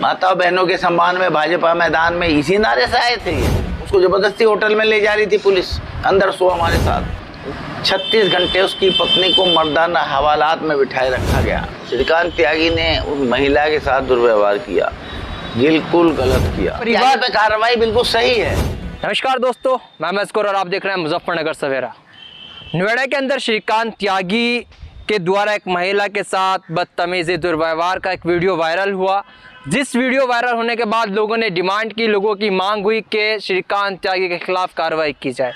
माता बहनों के सम्मान में भाजपा मैदान में इसी नारे से आए थे। उसको जबरदस्ती होटल में ले जा रही थी पुलिस, अंदर सो हमारे साथ। 36 घंटे उसकी पत्नी को मर्दाना हवालात में बिठाए रखा गया। श्रीकांत त्यागी ने उस महिला के साथ दुर्व्यवहार किया, बिल्कुल गलत किया। परिवार पे कार्रवाई बिल्कुल सही है। नमस्कार दोस्तों, मैं मस्कुर और आप देख रहे हैं मुजफ्फरनगर सवेरा। नोएडा के अंदर श्रीकांत त्यागी के द्वारा एक महिला के साथ बदतमीजी दुर्व्यवहार का एक वीडियो वायरल हुआ। जिस वीडियो वायरल होने के बाद लोगों ने डिमांड की, लोगों की मांग हुई कि श्रीकांत त्यागी के खिलाफ कार्रवाई की जाए।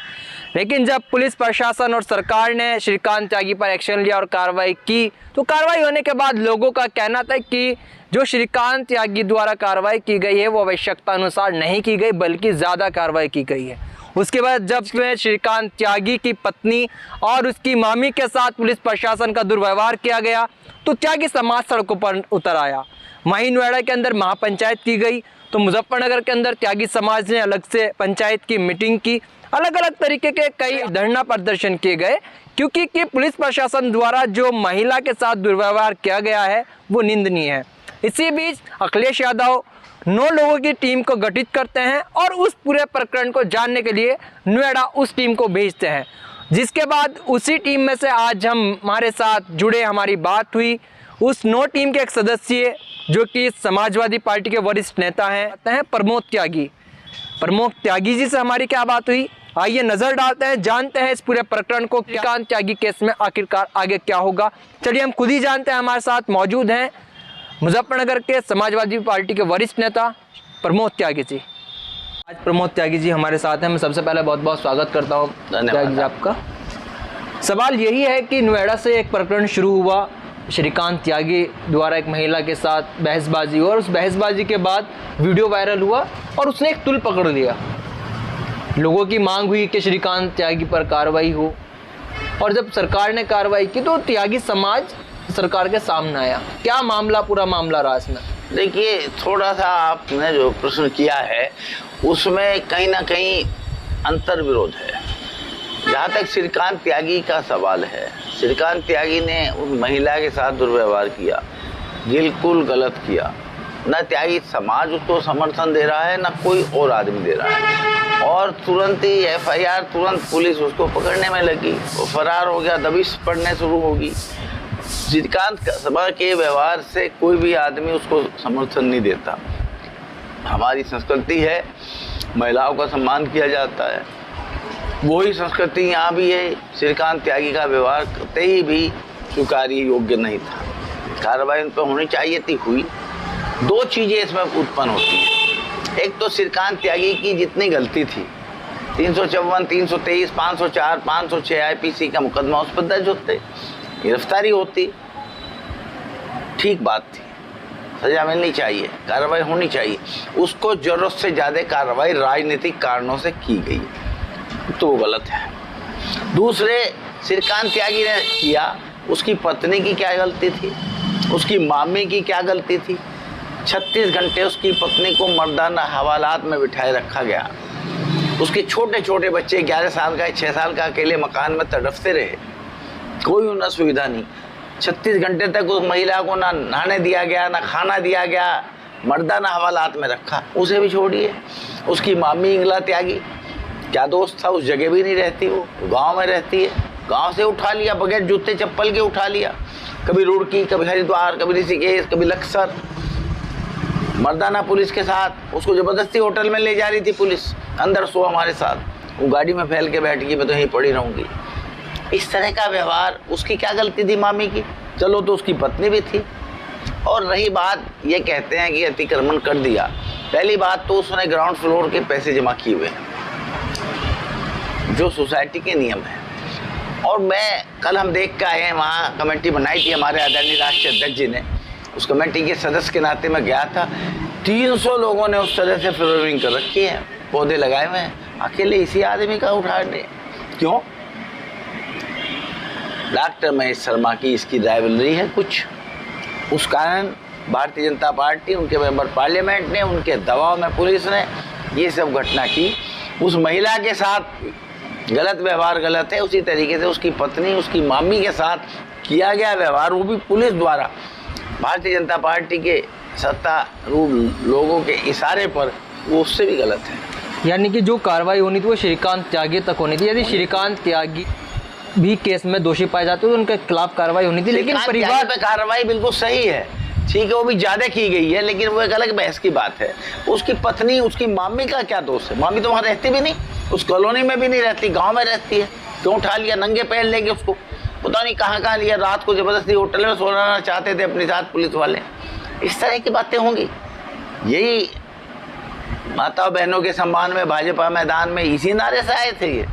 लेकिन जब पुलिस प्रशासन और सरकार ने श्रीकांत त्यागी पर एक्शन लिया और कार्रवाई की, तो कार्रवाई होने के बाद लोगों का कहना था कि जो श्रीकांत त्यागी द्वारा कार्रवाई की गई है वो आवश्यकता अनुसार नहीं की गई, बल्कि ज़्यादा कार्रवाई की गई है। उसके बाद जब श्रीकांत त्यागी की पत्नी और उसकी मामी के साथ पुलिस प्रशासन का दुर्व्यवहार किया गया, तो त्यागी समाज सड़कों पर उतर आया। वहीं नोएडा के अंदर महापंचायत की गई, तो मुजफ्फरनगर के अंदर त्यागी समाज ने अलग से पंचायत की मीटिंग की। अलग अलग तरीके के कई धरना प्रदर्शन किए गए, क्योंकि पुलिस प्रशासन द्वारा जो महिला के साथ दुर्व्यवहार किया गया है वो निंदनीय है। इसी बीच अखिलेश यादव 9 लोगों की टीम को गठित करते हैं और उस पूरे प्रकरण को जानने के लिए नोएडा उस टीम को भेजते हैं। जिसके बाद उसी टीम में से आज हमारे साथ जुड़े, हमारी बात हुई उस 9 टीम के एक सदस्य जो कि समाजवादी पार्टी के वरिष्ठ नेता हैं प्रमोद त्यागी जी से हमारी क्या बात हुई। आइए नजर डालते हैं, जानते हैं इस पूरे प्रकरण को, श्रीकांत त्यागी केस में आखिरकार आगे क्या होगा। चलिए हम खुद ही जानते हैं। हमारे साथ मौजूद हैं मुजफ्फरनगर के समाजवादी पार्टी के वरिष्ठ नेता प्रमोद त्यागी जी। आज प्रमोद त्यागी जी हमारे साथ हैं। मैं सबसे पहले बहुत बहुत स्वागत करता हूँ त्यागी जी आपका। सवाल यही है कि नोएडा से एक प्रकरण शुरू हुआ, श्रीकांत त्यागी द्वारा एक महिला के साथ बहसबाजी हुआ और उस बहसबाजी के बाद वीडियो वायरल हुआ और उसने एक तुल पकड़ लिया। लोगों की मांग हुई कि श्रीकांत त्यागी पर कार्रवाई हो, और जब सरकार ने कार्रवाई की तो त्यागी समाज सरकार के सामने आया। क्या मामला, पूरा मामला रहा इसमें? देखिए, थोड़ा सा आपने जो प्रश्न किया है उसमें कहीं ना कहीं अंतर विरोध है। जहाँ तक श्रीकांत त्यागी का सवाल है, श्रीकांत त्यागी ने उस महिला के साथ दुर्व्यवहार किया, बिल्कुल गलत किया। न त्यागी समाज उसको समर्थन दे रहा है, न कोई और आदमी दे रहा है। और तुरंत ही FIR, तुरंत पुलिस उसको पकड़ने में लगी, वो फरार हो गया, दबिश पड़ने शुरू होगी। श्रीकांत सभा के व्यवहार से कोई भी आदमी उसको समर्थन नहीं देता। हमारी संस्कृति है, महिलाओं का सम्मान किया जाता है, वही संस्कृति यहाँ भी है। श्रीकांत त्यागी का व्यवहार कतई ही भी स्वीकार्य योग्य नहीं था। कार्रवाई उन पर होनी चाहिए थी, हुई। 2 चीज़ें इसमें उत्पन्न होती हैं। एक तो श्रीकांत त्यागी की जितनी गलती थी, 354, 323, 504, 506 IPC का मुकदमा उस पर दर्ज होते, गिरफ्तारी होती, ठीक बात थी, सजा मिलनी चाहिए, कार्रवाई होनी चाहिए। उसको जरूरत से ज़्यादा कार्रवाई राजनीतिक कारणों से की गई, तो वो गलत है। दूसरे, श्रीकांत त्यागी ने किया, उसकी पत्नी की क्या गलती थी, उसकी मामी की क्या गलती थी। 36 घंटे उसकी पत्नी को मर्दाना हवालात में बिठाए रखा गया। उसके छोटे छोटे बच्चे 11 साल का, 6 साल का अकेले मकान में तड़पते रहे, कोई उन्हें सुविधा नहीं। 36 घंटे तक उस महिला को ना नहाने दिया गया, ना खाना दिया गया, मर्दाना हवालात में रखा। उसे भी छोड़िए, उसकी मामी इंगला त्यागी, क्या दोस्त था, उस जगह भी नहीं रहती, वो गांव में रहती है, गांव से उठा लिया, बगैर जूते चप्पल के उठा लिया। कभी रुड़की, कभी हरिद्वार, कभी ऋषिकेश, कभी लक्सर, मर्दाना पुलिस के साथ उसको जबरदस्ती होटल में ले जा रही थी पुलिस, अंदर सो हमारे साथ। वो गाड़ी में फैल के बैठ गई, मैं तो यहीं पड़ी रहूँगी। इस तरह का व्यवहार, उसकी क्या गलती थी मामी की? चलो, तो उसकी पत्नी भी थी। और रही बात, ये कहते हैं कि अतिक्रमण कर दिया। पहली बात तो उसने ग्राउंड फ्लोर के पैसे जमा किए हुए हैं, जो सोसाइटी के नियम है। और मैं कल हम देख के आए हैं, वहाँ कमेटी बनाई थी हमारे आदरणीय राष्ट्रीय अध्यक्ष जी ने, उस कमेटी के सदस्य के नाते मैं गया था। 300 लोगों ने उस तरह से फ्लोरिंग कर रखी है, पौधे लगाए हुए हैं, अकेले इसी आदमी का उठा रहे। क्यों? डॉक्टर महेश शर्मा की इसकी राइवलरी है कुछ, उस कारण भारतीय जनता पार्टी, उनके मेंबर पार्लियामेंट ने, उनके दबाव में पुलिस ने ये सब घटना की। उस महिला के साथ गलत व्यवहार गलत है, उसी तरीके से उसकी पत्नी, उसकी मामी के साथ किया गया व्यवहार, वो भी पुलिस द्वारा भारतीय जनता पार्टी के सत्तारूढ़ लोगों के इशारे पर, वो उससे भी गलत है। यानी कि जो कार्रवाई होनी थी वो श्रीकांत त्यागी तक होनी थी। यदि श्रीकांत त्यागी भी केस में दोषी पाए जाते तो उनके खिलाफ कार्रवाई होनी थी, लेकिन परिवार पे कार्रवाई बिल्कुल सही है, ठीक है, वो भी ज्यादा की गई है, लेकिन वो एक अलग बहस की बात है। उसकी पत्नी, उसकी मामी का क्या दोष है? मामी तो वहाँ रहती भी नहीं, उस कॉलोनी में भी नहीं रहती, गांव में रहती है। क्यों उठा लिया? नंगे पैर लेके उसको पता नहीं कहाँ लिया, रात को जबरदस्ती होटल में सोना चाहते थे अपने साथ पुलिस वाले। इस तरह की बातें होंगी। यही माता बहनों के सम्मान में भाजपा मैदान में इसी नारे से आए थे। ये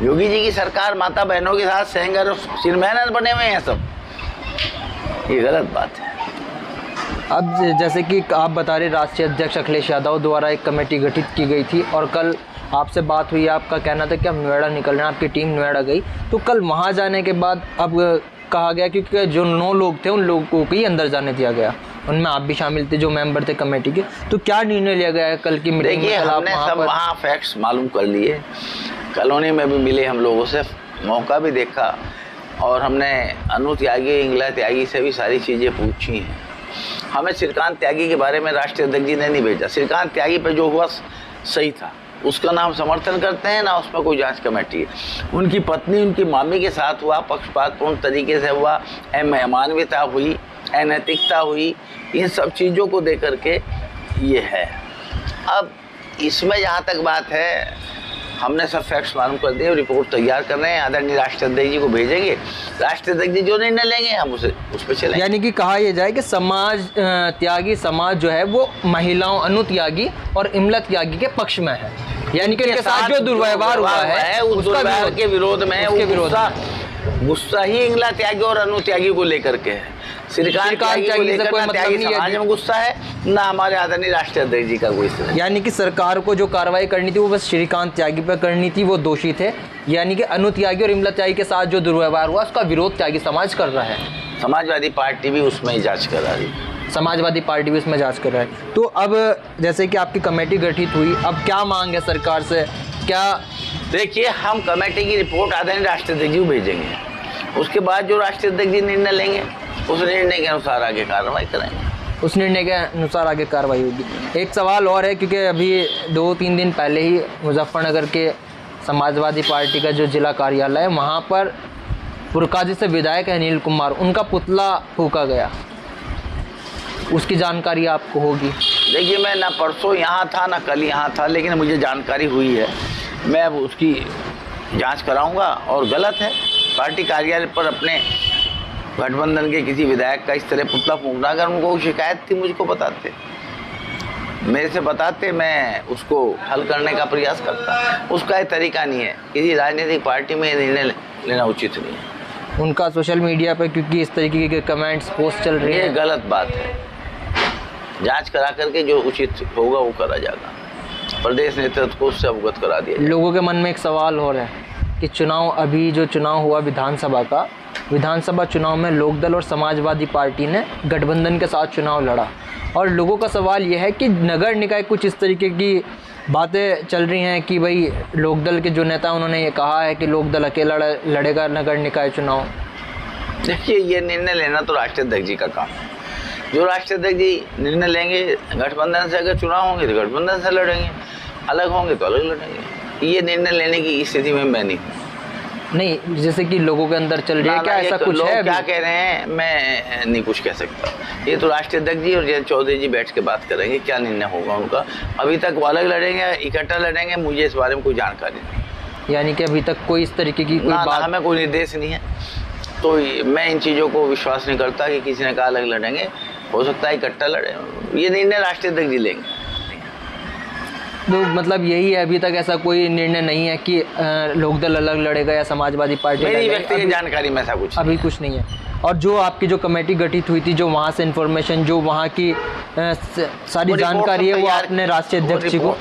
योगी जी की सरकार माता बहनों के साथ सेंगर सिरमैनन बने हुए हैं सब, ये गलत बात है। अब जैसे कि आप बता रहे, राष्ट्रीय अध्यक्ष अखिलेश यादव द्वारा एक कमेटी गठित की गई थी और कल आपसे बात हुई, आपका कहना था कि हम नोएडा निकल रहे हैं, आपकी टीम नोएडा गई। तो कल वहाँ जाने के बाद अब कहा गया, क्योंकि जो 9 लोग थे उन लोगों को ही अंदर जाने दिया गया, उनमें आप भी शामिल थे जो मेंबर थे कमेटी के। तो क्या निर्णय लिया गया है कल की मीटिंग में? हमने सब वहाँ फैक्ट्स मालूम कर लिए, कॉलोनी में भी मिले हम लोगों से, मौका भी देखा, और हमने अनु त्यागी, इंगला त्यागी से भी सारी चीज़ें पूछी हैं। हमें श्रीकांत त्यागी के बारे में राष्ट्रीय अध्यक्ष जी ने नहीं भेजा। श्रीकांत त्यागी पर जो हुआ सही था, उसका ना हम समर्थन करते हैं, ना उसमें कोई जांच कमेटी है। उनकी पत्नी, उनकी मामी के साथ हुआ, पक्षपातपूर्ण तरीके से हुआ, अमानवीयता हुई, अनैतिकता हुई, इन सब चीज़ों को देख करके ये है। अब इसमें जहाँ तक बात है, हमने सब फैक्ट्स मालूम कर दिए, रिपोर्ट तैयार कर रहे हैं, आदरणीय राष्ट्रीय अध्यक्ष जी को भेजेंगे। राष्ट्रीय अध्यक्ष जी जो निर्णय लेंगे हम उस पर चलेंगे। यानी कि कहा यह जाए कि समाज त्यागी समाज जो है वो महिलाओं, अनु त्यागी और इमला त्यागी के पक्ष में है। यानी कि इनके साथ जो दुर्व्यवहार हुआ है उस दुर्व्यवहार के विरोध में, गुस्सा ही इंगला त्यागी और अनु त्यागी को लेकर के है। श्रीकांत त्यागी को लेकर ना त्यागी समाज में गुस्सा है, ना हमारे आदरणीय राष्ट्रीय अध्यक्ष जी का कोई। यानी कि सरकार को जो कार्रवाई करनी थी वो बस श्रीकांत त्यागी पर करनी थी, वो दोषी थे। यानी कि अनु त्यागी और इमला त्यागी के साथ जो दुर्व्यवहार हुआ उसका विरोध त्यागी समाज कर रहा है। समाजवादी पार्टी भी उसमें जांच करा रही है। समाजवादी पार्टी भी उसमें जांच कर रहा है। तो अब जैसे कि आपकी कमेटी गठित हुई, अब क्या मांग है सरकार से? क्या देखिए, हम कमेटी की रिपोर्ट आदरणीय राष्ट्रीय अध्यक्ष जी को भेजेंगे, उसके बाद जो राष्ट्रीय अध्यक्ष जी निर्णय लेंगे उस निर्णय के अनुसार आगे कार्रवाई करेंगे। उस निर्णय के अनुसार आगे कार्रवाई होगी। एक सवाल और है, क्योंकि अभी 2-3 दिन पहले ही मुजफ्फरनगर के समाजवादी पार्टी का जो जिला कार्यालय है वहाँ पर पुरकाजी से विधायक अनिल कुमार, उनका पुतला फूंका गया, उसकी जानकारी आपको होगी? देखिए, मैं ना परसों यहाँ था ना कल यहाँ था, लेकिन मुझे जानकारी हुई है। मैं अब उसकी जांच कराऊंगा। और गलत है पार्टी कार्यालय पर अपने गठबंधन के किसी विधायक का इस तरह पुतला फूंकना। अगर उनको शिकायत थी मुझको बताते, मेरे से बताते, मैं उसको हल करने का प्रयास करता। उसका एक तरीका नहीं है, किसी राजनीतिक पार्टी में निर्णय लेना उचित नहीं है। उनका सोशल मीडिया पर क्योंकि इस तरीके के कमेंट्स पोस्ट चल रहे हैं, ये गलत बात है। जांच करा करके जो उचित होगा वो करा जाएगा। प्रदेश नेतृत्व को उससे अवगत करा दिया। लोगों के मन में एक सवाल हो रहा है कि चुनाव, अभी जो चुनाव हुआ विधानसभा का, विधानसभा चुनाव में लोकदल और समाजवादी पार्टी ने गठबंधन के साथ चुनाव लड़ा, और लोगों का सवाल यह है कि नगर निकाय कुछ इस तरीके की बातें चल रही हैं कि भाई लोकदल के जो नेता उन्होंने ये कहा है कि लोकदल अकेला लड़ेगा नगर निकाय चुनाव। देखिए, ये निर्णय लेना तो राष्ट्रीय अध्यक्ष जी का काम है। जो राष्ट्रीय अध्यक्ष जी निर्णय लेंगे, गठबंधन से अगर चुनाव होंगे तो गठबंधन से लड़ेंगे, अलग होंगे तो अलग लड़ेंगे। ये निर्णय लेने की स्थिति में मैं नहीं हूँ। नहीं, जैसे कि लोगों के अंदर चल रही है, क्या ऐसा कुछ है? क्या कह रहे हैं मैं नहीं कुछ कह सकता। ये तो राष्ट्रीय अध्यक्ष जी और जयंत चौधरी जी बैठ के बात करेंगे, क्या निर्णय होगा उनका। अभी तक वो अलग लड़ेंगे, इकट्ठा लड़ेंगे, मुझे इस बारे में कोई जानकारी नहीं। यानी कि अभी तक कोई इस तरीके की कोई बात, हमें कोई निर्देश नहीं है, तो मैं इन चीज़ों को विश्वास नहीं करता कि किसी ने कहा अलग लड़ेंगे। हो सकता है इकट्ठा लड़े, ये निर्णय राष्ट्रीय अध्यक्ष जी लेंगे। तो मतलब यही है, अभी तक ऐसा कोई निर्णय नहीं है कि लोकदल अलग लड़ेगा या समाजवादी पार्टी। मेरी व्यक्तिगत जानकारी में ऐसा कुछ अभी कुछ नहीं है। और जो आपकी जो कमेटी गठित हुई थी, जो वहाँ से इन्फॉर्मेशन, जो वहाँ की सारी जानकारी है, वो आपने राष्ट्रीय अध्यक्ष जी को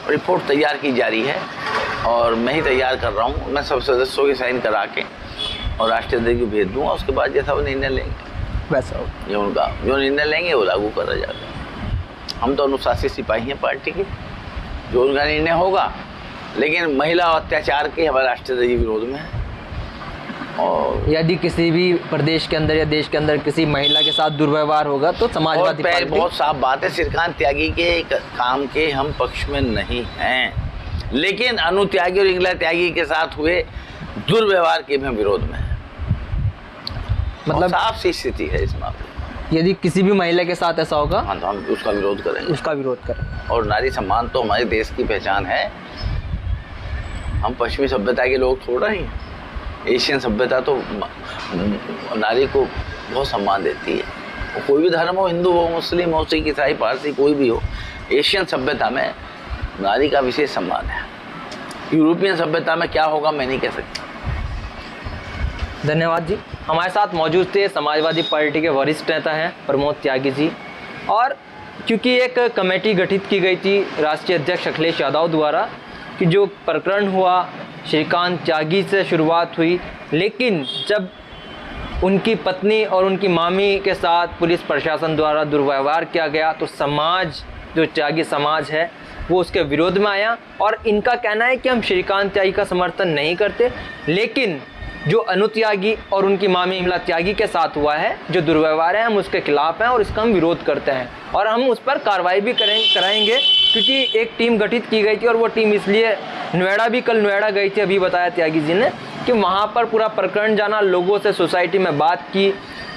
रिपोर्ट तैयार की जा रही है और मैं ही तैयार कर रहा हूँ। मैं सब सदस्यों की साइन करा के और राष्ट्रीय अध्यक्ष को भेज दूँगा। उसके बाद जैसा वो निर्णय लेंगे वैसा हो, ये उनका जो निर्णय लेंगे वो लागू करा जाएगा। हम तो अनुशासित सिपाही हैं पार्टी के, जो उनका निर्णय होगा। लेकिन महिला अत्याचार के हमारे राष्ट्रीय अध्यक्ष विरोध में है और यदि किसी भी प्रदेश के अंदर या देश के अंदर किसी महिला के साथ दुर्व्यवहार होगा तो समाजवादी पार्टी बहुत साफ बात है, श्रीकांत त्यागी के काम के हम पक्ष में नहीं हैं, लेकिन अनु त्यागी और इंगला त्यागी के साथ हुए दुर्व्यवहार के भी विरोध में है। मतलब साफ सी स्थिति है इस मामले में। यदि किसी भी महिला के साथ ऐसा होगा हाँ, तो हम उसका विरोध करेंगे, उसका विरोध करें। और नारी सम्मान तो हमारे देश की पहचान है। हम पश्चिमी सभ्यता के लोग थोड़ा ही, एशियन सभ्यता तो नारी को बहुत सम्मान देती है। वो कोई भी धर्म हो, हिंदू हो, मुस्लिम हो, सिख, ईसाई, पारसी, कोई भी हो, एशियन सभ्यता में नारी का विशेष सम्मान है। यूरोपियन सभ्यता में क्या होगा मैं नहीं कह सकता। धन्यवाद जी। हमारे साथ मौजूद थे समाजवादी पार्टी के वरिष्ठ नेता हैं प्रमोद त्यागी जी। और क्योंकि एक कमेटी गठित की गई थी राष्ट्रीय अध्यक्ष अखिलेश यादव द्वारा कि जो प्रकरण हुआ श्रीकांत त्यागी से शुरुआत हुई, लेकिन जब उनकी पत्नी और उनकी मामी के साथ पुलिस प्रशासन द्वारा दुर्व्यवहार किया गया तो समाज, जो त्यागी समाज है, वो उसके विरोध में आया। और इनका कहना है कि हम श्रीकांत त्यागी का समर्थन नहीं करते, लेकिन जो अनु त्यागी और उनकी मामी इंगला त्यागी के साथ हुआ है, जो दुर्व्यवहार है, हम उसके खिलाफ हैं और इसका हम विरोध करते हैं और हम उस पर कार्रवाई भी कराएंगे। क्योंकि एक टीम गठित की गई थी और वो टीम इसलिए कल नोएडा गई थी, अभी बताया त्यागी जी ने, कि वहाँ पर पूरा प्रकरण जाना, लोगों से सोसाइटी में बात की,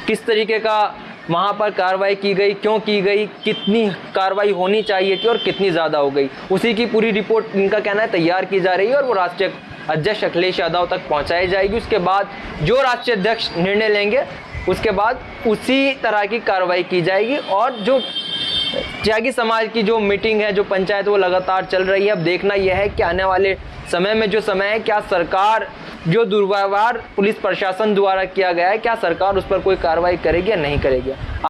किस तरीके का वहाँ पर कार्रवाई की गई, क्यों की गई, कितनी कार्रवाई होनी चाहिए थी और कितनी ज़्यादा हो गई, उसी की पूरी रिपोर्ट इनका कहना है तैयार की जा रही है और वो राष्ट्रीय अध्यक्ष अखिलेश यादव तक पहुंचाई जाएगी। उसके बाद जो राष्ट्रीय अध्यक्ष निर्णय लेंगे उसके बाद उसी तरह की कार्रवाई की जाएगी। और जो त्यागी समाज की जो मीटिंग है, जो पंचायत, वो लगातार चल रही है। अब देखना यह है कि आने वाले समय में जो समय है, क्या सरकार जो दुर्व्यवहार पुलिस प्रशासन द्वारा किया गया है, क्या सरकार उस पर कोई कार्रवाई करेगी या नहीं करेगी।